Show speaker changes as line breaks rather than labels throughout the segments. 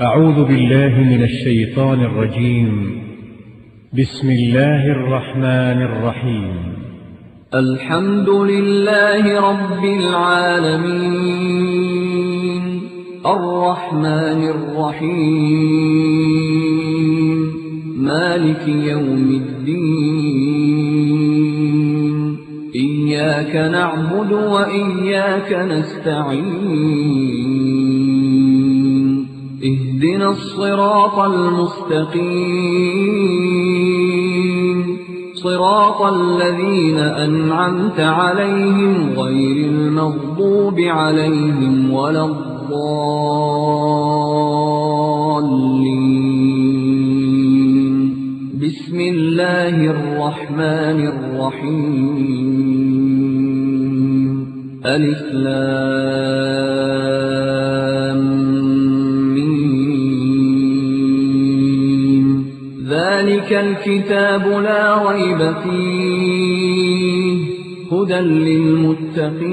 أعوذ بالله من الشيطان الرجيم. بسم الله الرحمن الرحيم.
الحمد لله رب العالمين الرحمن الرحيم مالك يوم الدين إياك نعبد وإياك نستعين اهدنا الصراط المستقيم صراط الذين أنعمت عليهم غير المغضوب عليهم ولا الضالين. بسم الله الرحمن الرحيم. ألف لام ميم. ذلك الكتاب لا ريب فيه هدى للمتقين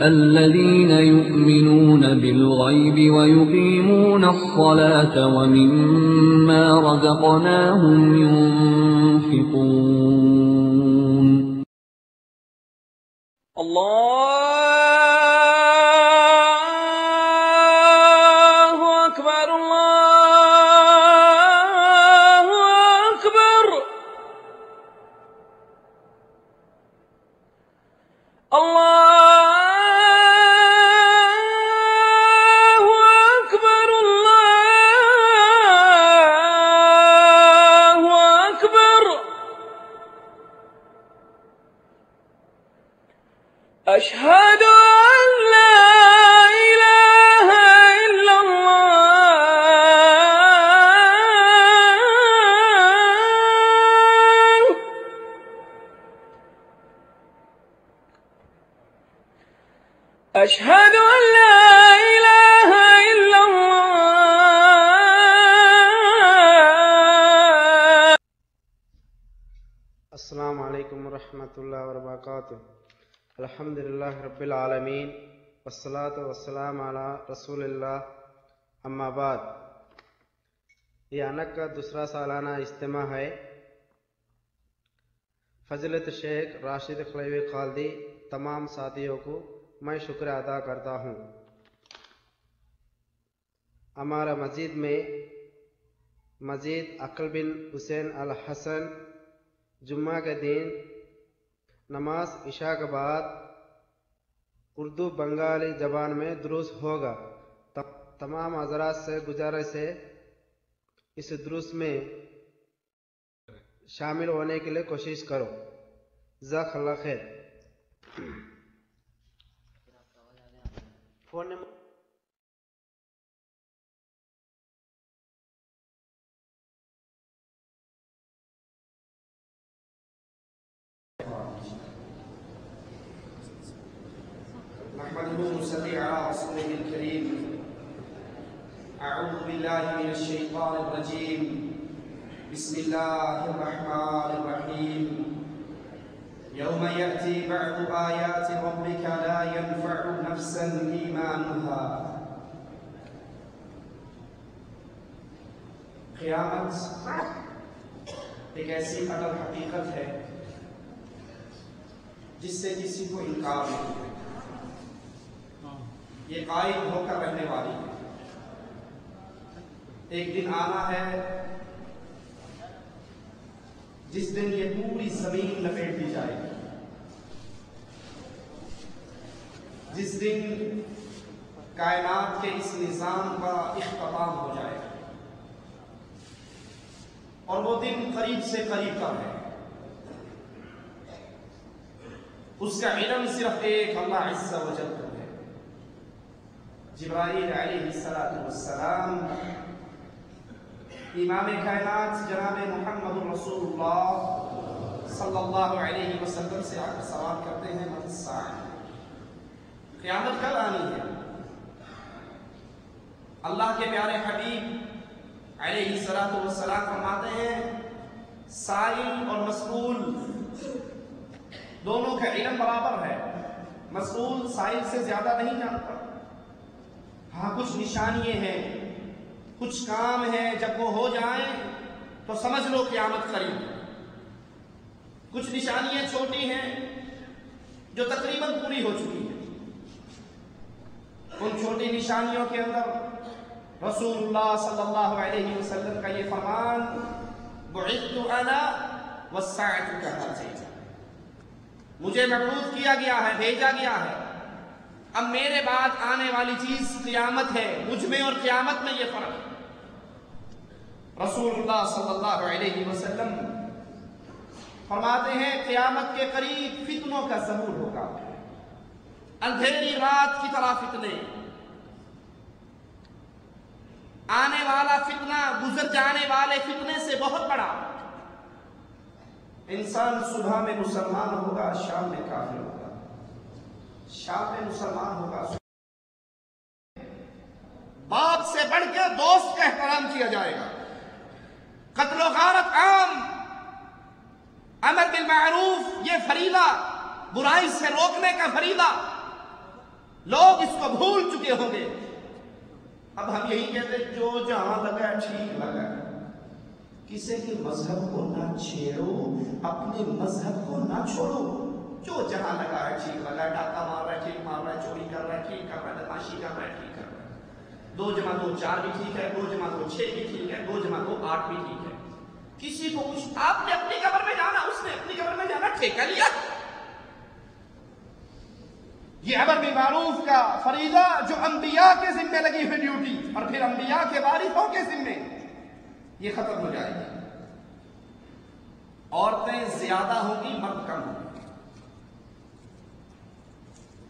الذين يؤمنون بالغيب ويقيمون الصلاة ومما رزقناهم ينفقون.
الله أكبر الله أكبر. الله أكبر الله أكبر. أشهد أن لا إله إلا الله. أشهد أن لا إله إلا الله.
السلام علیکم ورحمۃ اللہ وبرکاتہ. الحمد للہ رب العالمین والصلاة والسلام علی رسول اللہ. اما بعد، یہ انک کا دوسرا سالانہ اجتماع ہے. فضیلت شیخ راشد خلیوی خالدی تمام ساتھیوں کو میں شکر ادا کرتا ہوں. ہمارا مسجد میں مزید عقل بن حسین الحسن جمعہ کے دن نماز عشاء کے بعد اردو بنگالی زبان میں دروس ہوگا. تمام حضرات سے گزارش ہے اس دروس میں شامل ہونے کے لیے کوشش کرو. جزاک اللہ خیر. فون نمبر
نحمده ونصلي على رسوله الكريم. أعوذ بالله من الشيطان الرجيم. بسم الله الرحمن الرحيم. يوم يأتي بعض آيات ربك لا ينفع نفسا إيمانها. قیامت ایک ایسی اٹل حقیقت ہے جس سے کسی کو انکار نہیں ہے. یہ قائم ہو کر رہنے والی ہے. ایک دن آنا ہے جس دن یہ پوری زمین لپیٹ دی جائے گی. جس دن کائنات کے اس نظام کا اختتام ہو جائے گا. اور وہ دن قریب سے قریب کا ہے. اس کا علم صرف ایک اللہ عز و جل کو ہے. جبرائیل علیہ السلام امام کائنات جناب محمد رسول اللہ صلی اللہ علیہ وسلم سے آ کر سوال کرتے ہیں متی الساعہ، قیامت کل آنی ہے. اللہ کے پیارے حبیب علیہ السلام فرماتے ہیں سائل اور مسئول دونوں کا علم برابر ہے. مسئول سائل سے زیادہ نہیں جانتا. ہاں کچھ نشانیاں ہیں، کچھ کام ہیں، جب وہ ہو جائیں تو سمجھ لو قیامت قریب ہے۔ کچھ نشانیاں چھوٹی ہیں جو تقریباً پوری ہو چکی ہیں۔ ان چھوٹی نشانیوں کے اندر رسول اللہ صلی اللہ علیہ وسلم کا یہ فرمان، بعثت انا والساعة كهاتین، مجھے مبعوث کیا گیا ہے، بھیجا گیا ہے، اب میرے بعد آنے والی چیز قیامت ہے، مجھ میں اور قیامت میں یہ فرق ہے۔ رسول اللہ صلی اللہ علیہ وسلم فرماتے ہیں قیامت کے قریب فتنوں کا ظہور ہوگا، اندھیری رات کی طرح فتنے، آنے والا فتنہ گزر جانے والے فتنے سے بہت بڑا۔ انسان صبح میں مسلمان ہوگا، شام میں کافر ہوگا، شام میں مسلمان ہوگا۔ باپ سے بڑھ کے دوست کا احترام کیا جائے گا، قتل و غارت عام، امر بالمعروف یہ فریضہ، برائی سے روکنے کا فریضہ، لوگ اس کو بھول چکے ہوں گے۔ اب ہم یہی کہتے ہیں جو جہاں لگا ٹھیک لگا، کسی کے مذہب کو نہ چھیڑو، اپنے مذہب کو نہ چھوڑو، جو جہاں لگا ہے ٹھیک لگا ہے، ڈاکہ مار رہا ہے ٹھیک مار رہا ہے، چوری کر رہا ہے ٹھیک کر رہا ہے، بدماشی کر رہا ہے ٹھیک کر رہا ہے، 2 + 2 = 4 بھی ٹھیک ہے، 2 + 2 = 6 بھی ٹھیک ہے، 2 + 2 = 8 بھی ٹھیک ہے۔ کسی کو کچھ، آپ نے اپنی قبر میں جانا، اس نے اپنی قبر میں جانا، ٹھیکہ لیا۔ یہ امر بالمعروف کا فریضہ جو انبیاء کے ذمے لگی ہوئی ڈیوٹی، اور پھر انبیاء کے وارثوں کے ذمے، یہ ختم ہو جائے گی۔ عورتیں زیادہ ہوں گی، مرد کم ہوں گے۔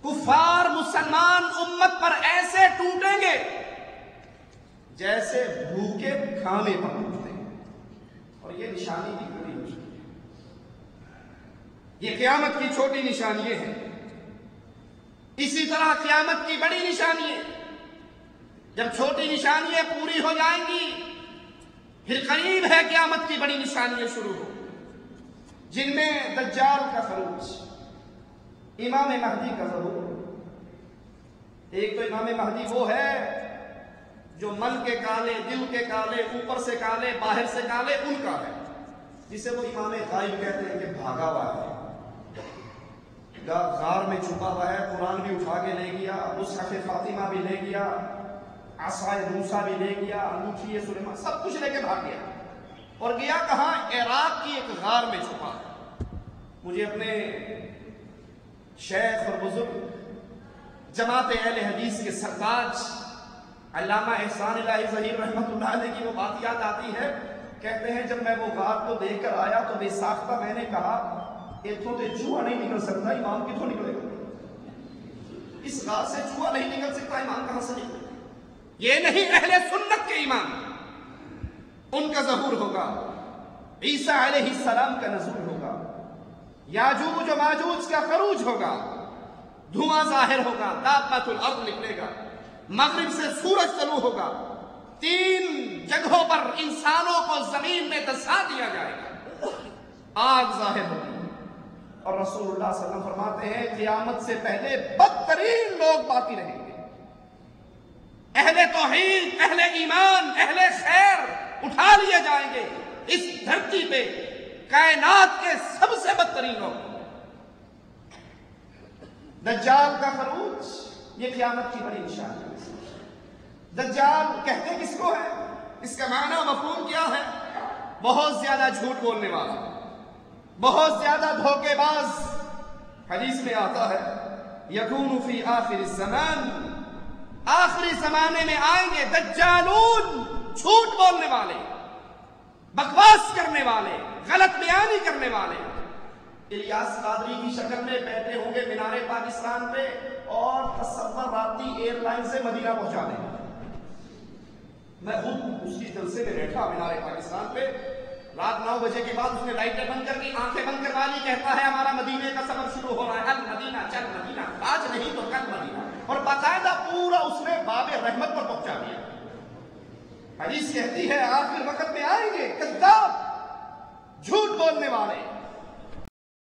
کفار مسلمان امت پر ایسے ٹوٹیں گے جیسے بھوکے کھانے پر ٹوٹتے ہیں، اور یہ نشانی بھی بڑی ہو چکی ہے۔ یہ قیامت کی چھوٹی نشانیاں ہیں۔ اسی طرح قیامت کی بڑی نشانیاں، جب چھوٹی نشانیاں پوری ہو جائیں گی، پھر قریب ہے قیامت کی بڑی نشانیاں شروع ہو، جن میں دجال کا خروج، امام مہدی کا ظہور۔ ایک تو امام مہدی وہ ہے جو من کے کالے، دل کے کالے، اوپر سے کالے، باہر سے کالے، ان کا ہے، جسے وہ امام غائب کہتے ہیں کہ بھاگا ہوا ہے، غار میں چھپا ہوا ہے، قرآن بھی اٹھا کے لے گیا، مصحف فاطمہ بھی لے گیا، عصائے موسیٰ بھی لے گیا، انگوٹھی سلیمان، سب کچھ لے کے بھاگ گیا، اور گیا کہاں؟ عراق کی ایک غار میں چھپا۔ مجھے اپنے شیخ اور بزرگ جماعت اہل حدیث کے سرتاج علامہ احسان الہی ظہیر رحمۃ اللہ علیہ کی وہ بات یاد آتی ہے، کہتے ہیں جب میں وہ غار کو دیکھ کر آیا تو بے ساختہ میں نے کہا اتوں سے چوہا نہیں نکل سکتا، امام کتوں نکلے گا؟ اس غار سے چوہا نہیں نکل سکتا، امام کہاں سے نکلے گا؟ یہ نہیں اہل سنت کے امام، ان کا ظہور ہوگا، عیسیٰ علیہ السلام کا نزول ہوگا، یاجوج و ماجوج کا خروج ہوگا، دھواں ظاہر ہوگا، دابۃ الارض نکلے گا، مغرب سے سورج طلوع ہوگا، 3 جگہوں پر انسانوں کو زمین میں دسا دیا جائے گا، آگ ظاہر ہوگی، اور رسول اللہ صلی اللہ علیہ وسلم فرماتے ہیں قیامت سے پہلے بدترین لوگ باقی رہیں گے، اہل توحید، اہل ایمان، اہل خیر اٹھا لیے جائیں گے اس دھرتی پہ، کائنات کے سب سے بدترین لوگ۔ دجال کا خروج یہ قیامت کی بڑی نشانی ہے۔ دجال کہتے کس کو ہے؟ اس کا معنی و مفہوم کیا ہے؟ بہت زیادہ جھوٹ بولنے والا، بہت زیادہ دھوکے باز۔ حدیث میں آتا ہے یکون فی آخر الزمان، آخری زمانے میں آئیں گے دجالون، جھوٹ بولنے والے، بکواس کرنے والے، غلط بیانی کرنے والے، الیاس قادری کی شکل میں بیٹھے ہوں گے مینار پاکستان پہ، اور تصور راتی ایئر لائن سے مدینہ پہنچا دیں گے۔ میں خود اس کی جلسے میں بیٹھا مینار پاکستان پہ، رات 9 بجے کے بعد اس نے لائٹیں بند کر دی، آنکھیں بند کروا لی، کہتا ہے ہمارا مدینے کا سفر شروع ہو رہا ہے، المدینہ چل مدینہ، آج نہیں تو کل مدینہ، اور باقاعدہ پورا اس نے باب رحمت پر پہنچا دیا۔ حدیث کہتی ہے آخر وقت میں آئیں گے کذاب، جھوٹ بولنے والے،